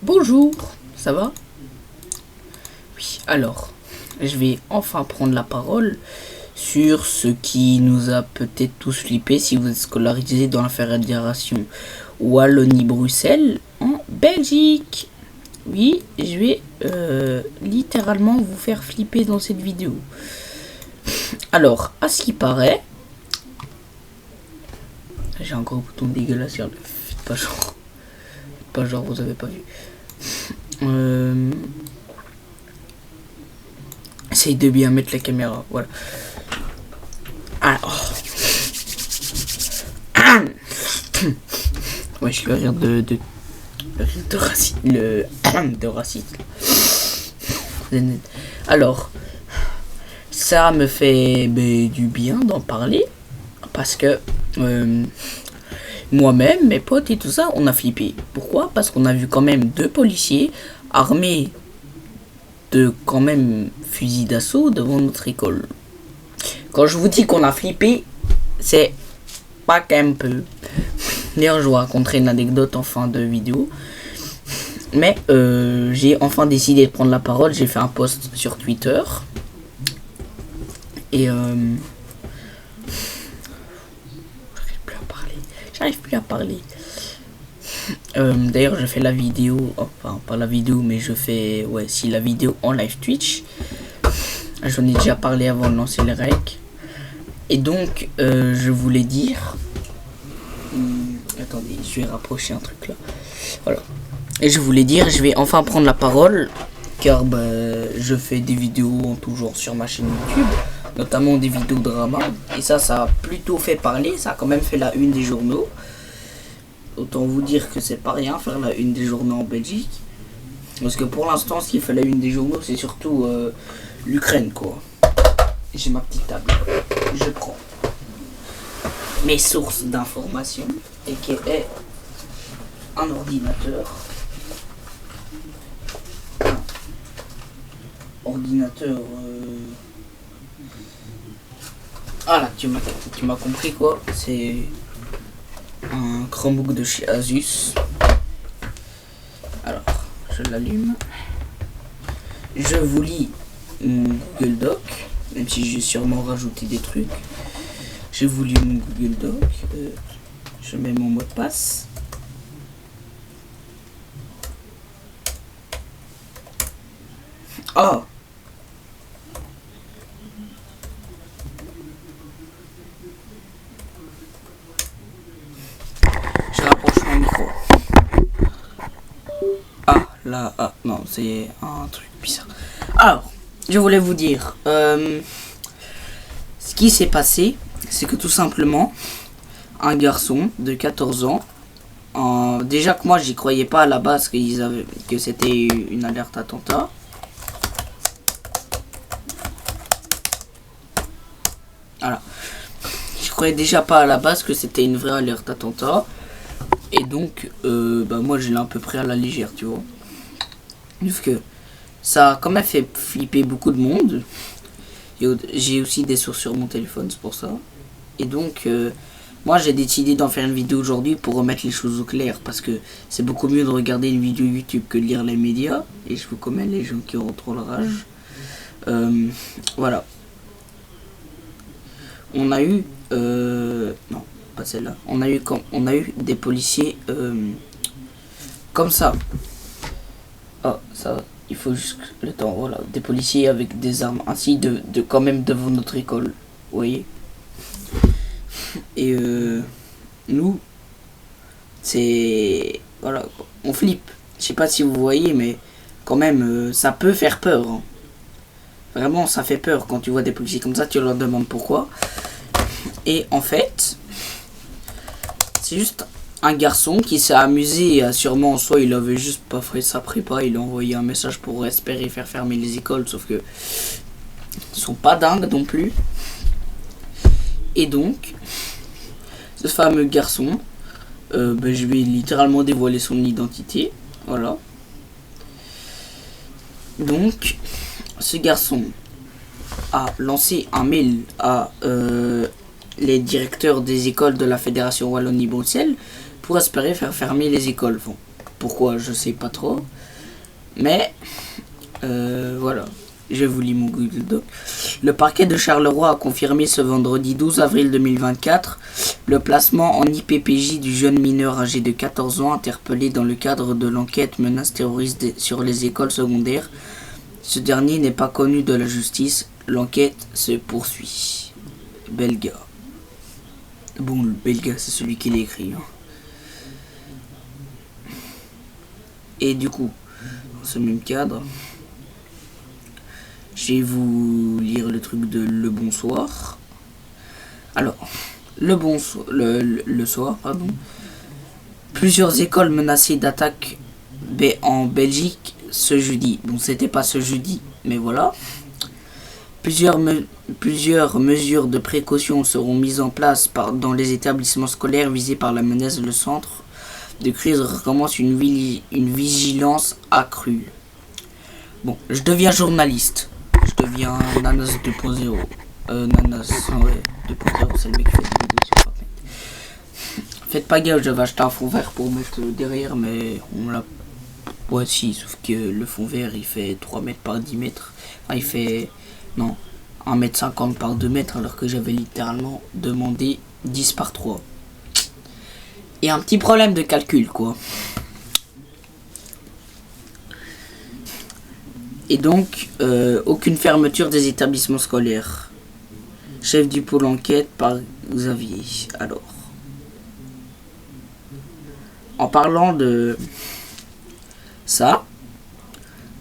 Bonjour, ça va? Oui, alors, je vais enfin prendre la parole sur ce qui nous a peut-être tous flippé si vous êtes scolarisé dans la fédération Wallonie-Bruxelles en Belgique. Oui, je vais littéralement vous faire flipper dans cette vidéo. Alors, à ce qui paraît, j'ai un gros bouton dégueulasse sur le... Faites pas genre vous avez pas vu. Essaye de bien mettre la caméra, voilà. Alors. Ouais, je le rire de raciste. De raciste. Alors, ça me fait du bien d'en parler. Parce que moi-même, mes potes et tout ça, on a flippé. Pourquoi? Parce qu'on a vu quand même 2 policiers armés de quand même fusils d'assaut devant notre école. Quand je vous dis qu'on a flippé, c'est pas qu'un peu. D'ailleurs, je vous raconterai une anecdote en fin de vidéo. Mais j'ai enfin décidé de prendre la parole. J'ai fait un post sur Twitter. Et j'arrive plus à parler. D'ailleurs, je fais la vidéo, enfin pas la vidéo, mais je fais, ouais, si la vidéo en live Twitch. J'en ai déjà parlé avant de lancer les règles. Et donc, je voulais dire, attendez, je vais rapprocher un truc là. Voilà. Et je voulais dire, je vais enfin prendre la parole, car je fais des vidéos en tout genre sur ma chaîne YouTube, notamment des vidéos drama. Et ça a plutôt fait parler, ça a quand même fait la une des journaux. Autant vous dire que c'est pas rien faire la une des journaux en Belgique. Parce que pour l'instant, ce qui fait la une des journaux, c'est surtout l'Ukraine, quoi. J'ai ma petite table. Je prends mes sources d'informations, et qui est un ordinateur. Ordinateur. Ah là, tu m'as compris quoi. C'est un Chromebook de chez Asus. Alors, je l'allume. Je vous lis mon Google Doc, même si j'ai sûrement rajouté des trucs. Je vous lis mon Google Doc. Je mets mon mot de passe. Ah! Je rapproche mon micro. Ah, là, ah, non, c'est un truc bizarre. Alors, je voulais vous dire, ce qui s'est passé, c'est que tout simplement, un garçon de 14 ans, déjà que moi j'y croyais pas à la base que c'était une alerte attentat. Voilà. Je croyais déjà pas à la base que c'était une vraie alerte attentat. Et donc, moi je l'ai un peu pris à la légère, tu vois. Sauf que ça a quand même fait flipper beaucoup de monde. J'ai aussi des sources sur mon téléphone, c'est pour ça. Et donc, moi j'ai décidé d'en faire une vidéo aujourd'hui pour remettre les choses au clair. Parce que c'est beaucoup mieux de regarder une vidéo YouTube que de lire les médias. Et je vous commets les gens qui auront trop la rage. Voilà. On a eu... non, pas celle-là. On a eu des policiers comme ça. Ah, ça, il faut juste le temps, voilà. Des policiers avec des armes ainsi de quand même devant notre école. Vous voyez. Et nous, c'est... Voilà, on flippe. Je sais pas si vous voyez, mais quand même, ça peut faire peur. Hein. Vraiment, ça fait peur quand tu vois des policiers comme ça, tu leur demandes pourquoi. Et en fait, c'est juste un garçon qui s'est amusé, sûrement, soit il avait juste pas fait sa prépa, il a envoyé un message pour espérer faire fermer les écoles, sauf que ils sont pas dingues non plus. Et donc, ce fameux garçon, je vais littéralement dévoiler son identité, voilà. Donc, ce garçon a lancé un mail à les directeurs des écoles de la fédération Wallonie-Bruxelles pour espérer faire fermer les écoles. Bon, Pourquoi, je sais pas trop. Mais, voilà. Je vous lis mon Google Doc. Le parquet de Charleroi a confirmé ce vendredi 12 avril 2024 le placement en IPPJ du jeune mineur âgé de 14 ans interpellé dans le cadre de l'enquête menace terroriste sur les écoles secondaires. Ce dernier n'est pas connu de la justice. L'enquête se poursuit. Belga. Bon, le Belga, c'est celui qui l'a écrit. Hein. Et du coup, dans ce même cadre, je vais vous lire le truc de Le Bonsoir. Alors, le soir, pardon. Plusieurs écoles menacées d'attaque en Belgique ce jeudi. Bon, c'était pas ce jeudi, mais voilà. Plusieurs mesures de précaution seront mises en place dans les établissements scolaires visés par la menace. Le centre de crise recommence une vigilance accrue. Bon, je deviens journaliste. Je deviens Nanas 2.0. Nanas, ouais, 2.0, c'est le mec qui fait des vidéos sur Fortnite. Faites pas gaffe, j'avais acheté un fond vert pour mettre derrière, mais on l'a... Ouais, si, sauf que le fond vert, il fait 3 mètres par 10 mètres. Enfin, il fait... Non, 1,50 m par 2 mètres, alors que j'avais littéralement demandé 10 par 3. Et un petit problème de calcul, quoi. Et donc, aucune fermeture des établissements scolaires. Chef du pôle enquête par Xavier. Alors, en parlant de ça,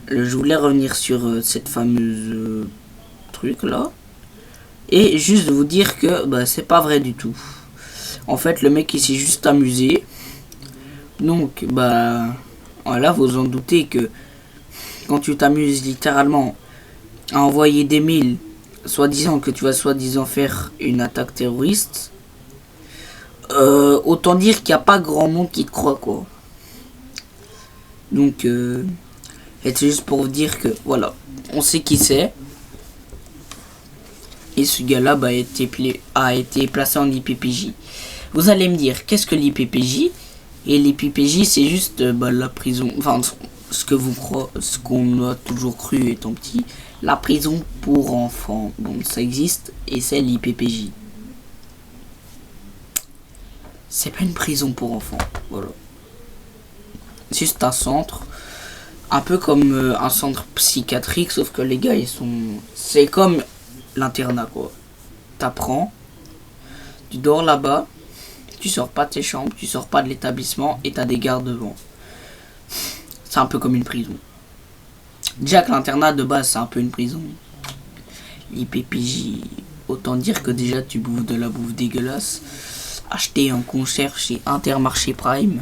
je voulais revenir sur cette fameuse truc là. Et juste vous dire que bah, c'est pas vrai du tout. En fait, le mec il s'est juste amusé. Donc, bah, voilà, vous en doutez que quand tu t'amuses littéralement à envoyer des mails, soi-disant que tu vas soi-disant faire une attaque terroriste, autant dire qu'il n'y a pas grand monde qui te croit, quoi. Donc, c'est juste pour vous dire que, voilà, on sait qui c'est. Et ce gars-là bah, a été placé en IPPJ. Vous allez me dire, qu'est-ce que l'IPPJ? Et l'IPPJ, c'est juste bah, la prison, enfin, ce qu'on a toujours cru étant petit, la prison pour enfants. Bon, ça existe et c'est l'IPPJ. C'est pas une prison pour enfants, voilà. C'est juste un centre, un peu comme un centre psychiatrique, sauf que les gars, c'est comme l'internat, quoi. T'apprends, tu dors là-bas, tu sors pas de tes chambres, tu sors pas de l'établissement et t'as des gardes devant. C'est un peu comme une prison. Déjà que l'internat de base c'est un peu une prison. L'IPPJ, autant dire que déjà tu bouffes de la bouffe dégueulasse. Acheté en concert chez Intermarché Prime.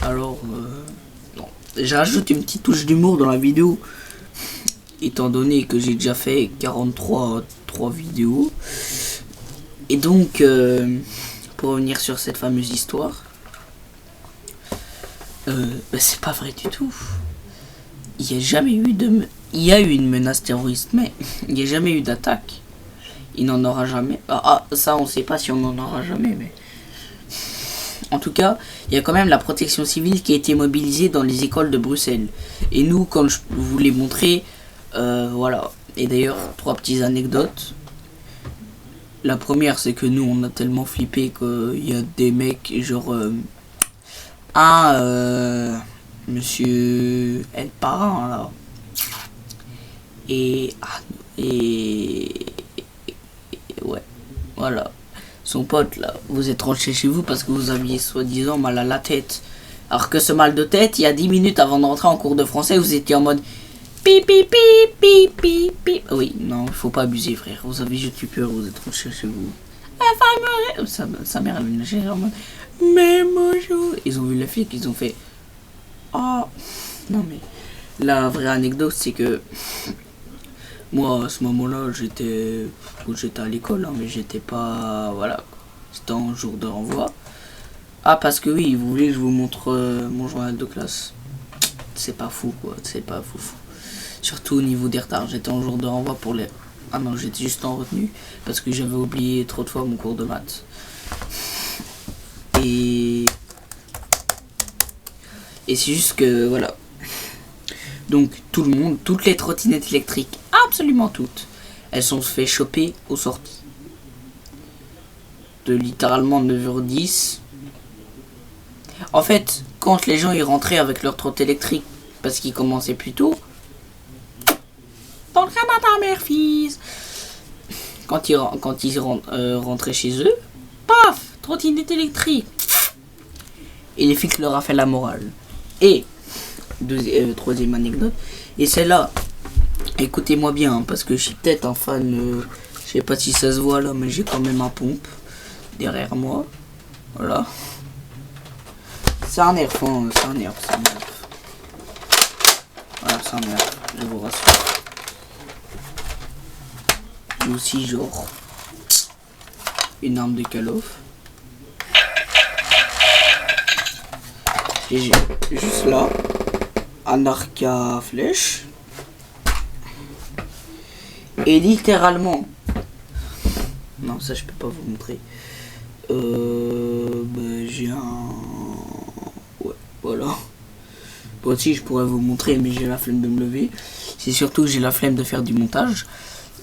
Alors, non. Je rajoute une petite touche d'humour dans la vidéo. Étant donné que j'ai déjà fait 43 vidéos. Et donc, pour revenir sur cette fameuse histoire. Bah, c'est pas vrai du tout. Il y a eu une menace terroriste, mais il n'y a jamais eu d'attaque. Il n'en aura jamais. Ça on sait pas si on en aura jamais, mais en tout cas, il y a quand même la protection civile qui a été mobilisée dans les écoles de Bruxelles. Et nous, comme je vous l'ai montré, voilà. Et d'ailleurs, 3 petites anecdotes. La première, c'est que nous, on a tellement flippé qu'il y a des mecs, genre Monsieur El Parrain là. Et ouais, voilà. Son pote là, vous êtes rentré chez vous parce que vous aviez soi-disant mal à la tête. Alors que ce mal de tête, il y a 10 minutes avant de rentrer en cours de français, vous étiez en mode pip pip pip pip pip pip. Oui, non, faut pas abuser frère. Vous avez juste eu peur, vous êtes rentré chez vous. Sa mère elle vient en mode mais bonjour. Ils ont vu la fille qu'ils ont fait. Oh non mais la vraie anecdote c'est que moi à ce moment-là j'étais à l'école hein, mais j'étais pas voilà c'était en jour de renvoi. Ah parce que oui vous voulez que je vous montre mon journal de classe. C'est pas fou quoi, c'est pas fou. Surtout au niveau des retards, j'étais en jour de renvoi pour les... Ah non j'étais juste en retenue parce que j'avais oublié trop de fois mon cours de Et c'est juste que, voilà. Donc, tout le monde, toutes les trottinettes électriques, absolument toutes, elles sont fait choper aux sorties. De littéralement 9h10. En fait, quand les gens y rentraient avec leur trottinette électrique, parce qu'ils commençaient plus tôt, dans le Canada, mère-fils, quand ils rentraient chez eux, paf, trottinette électrique. Et les flics leur a fait la morale. Et, troisième anecdote, et celle-là, écoutez-moi bien, hein, parce que je suis peut-être un fan, je sais pas si ça se voit là, mais j'ai quand même un pompe derrière moi. Voilà. C'est un nerf, hein, c'est un nerf, c'est un nerf. Voilà, c'est un nerf, je vous rassure. Et aussi, genre, une arme de Call of. Et j'ai juste là, un arc à flèche. Et littéralement, non, ça je peux pas vous montrer. J'ai un... Ouais, voilà. Bon, si, je pourrais vous montrer, mais j'ai la flemme de me lever. C'est surtout que j'ai la flemme de faire du montage.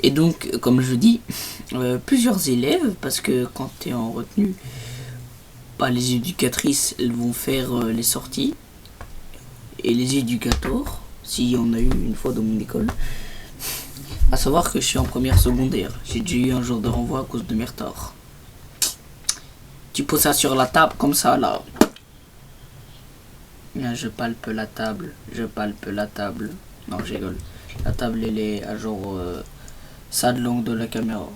Et donc, comme je dis, plusieurs élèves, parce que quand tu es en retenue, les éducatrices, elles vont faire les sorties. Et les éducateurs, s'il y en a eu une fois dans mon école. À savoir que je suis en première secondaire. J'ai déjà eu un jour de renvoi à cause de mes retards. Tu poses ça sur la table comme ça là. Là, je palpe la table. Je palpe la table. Non, je rigole. La table elle est à genre ça de l'angle de la caméra.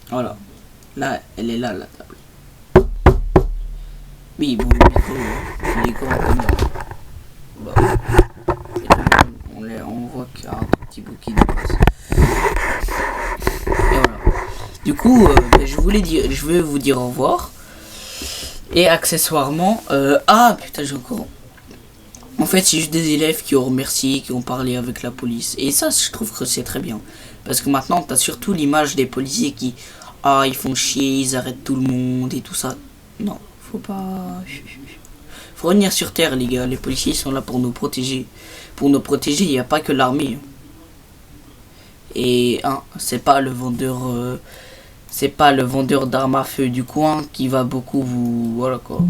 Voilà. Là, elle est là la table. Oui, bon, le micro comme bah, on voit qu'il y a un petit bout qui dépasse. Et voilà. Du coup, je vais vous dire au revoir. Et accessoirement, putain, j'ai encore. En fait, c'est juste des élèves qui ont remercié, qui ont parlé avec la police. Et ça, je trouve que c'est très bien. Parce que maintenant, t'as surtout l'image des policiers qui, ils font chier, ils arrêtent tout le monde et tout ça. Non, faut pas. Faut revenir sur terre, les gars. Les policiers sont là pour nous protéger. Pour nous protéger, il n'y a pas que l'armée. Et c'est pas le vendeur. C'est pas le vendeur d'armes à feu du coin qui va beaucoup vous... Voilà quoi.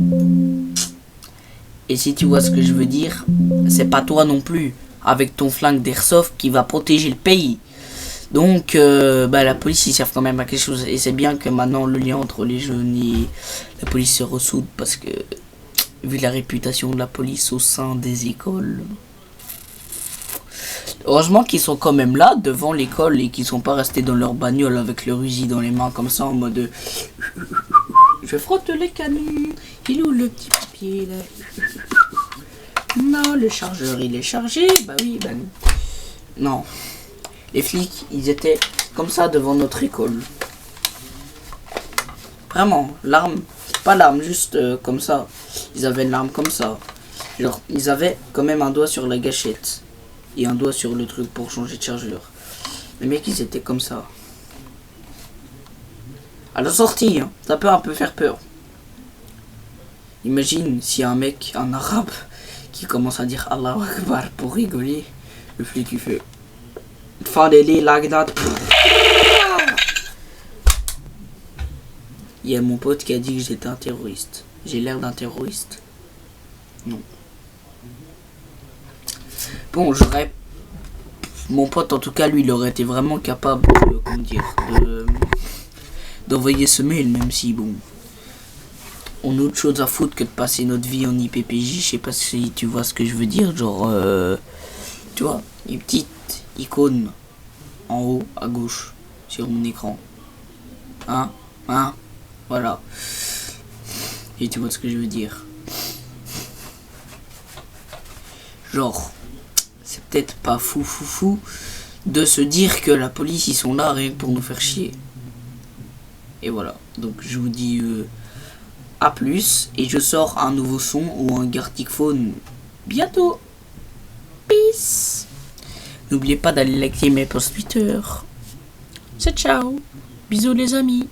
Et si tu vois ce que je veux dire, c'est pas toi non plus, avec ton flingue d'airsoft, qui va protéger le pays. Donc, la police, ils servent quand même à quelque chose. Et c'est bien que maintenant, le lien entre les jeunes et la police se ressoude. Parce que, vu la réputation de la police au sein des écoles... Heureusement qu'ils sont quand même là devant l'école et qu'ils sont pas restés dans leur bagnole avec leur Uzi dans les mains comme ça en mode je frotte les canons, il est où le petit papier là? Non, le chargeur il est chargé, bah oui, bah non. Non, les flics ils étaient comme ça devant notre école. Vraiment, l'arme, pas l'arme, juste comme ça. Ils avaient l'arme comme ça. Genre, ils avaient quand même un doigt sur la gâchette. Et un doigt sur le truc pour changer de chargeur. Les mecs ils étaient comme ça. À la sortie, hein, ça peut un peu faire peur. Imagine s'il y a un mec, un arabe, qui commence à dire Allahu Akbar pour rigoler. Le flic il fait Fadeli like that. Il y a mon pote qui a dit que j'étais un terroriste. J'ai l'air d'un terroriste? Non. Bon, mon pote, en tout cas, lui, il aurait été vraiment capable d'envoyer ce mail, même si, bon, on a autre chose à foutre que de passer notre vie en IPPJ. Je sais pas si tu vois ce que je veux dire, genre, tu vois, une petite icône en haut, à gauche, sur mon écran. Voilà. Et tu vois ce que je veux dire. Genre... C'est peut-être pas fou de se dire que la police ils sont là rien que pour nous faire chier. Et voilà. Donc je vous dis à plus. Et je sors un nouveau son ou un Gartic Phone bientôt. Peace. N'oubliez pas d'aller liker mes posts Twitter. C'est ciao. Bisous les amis.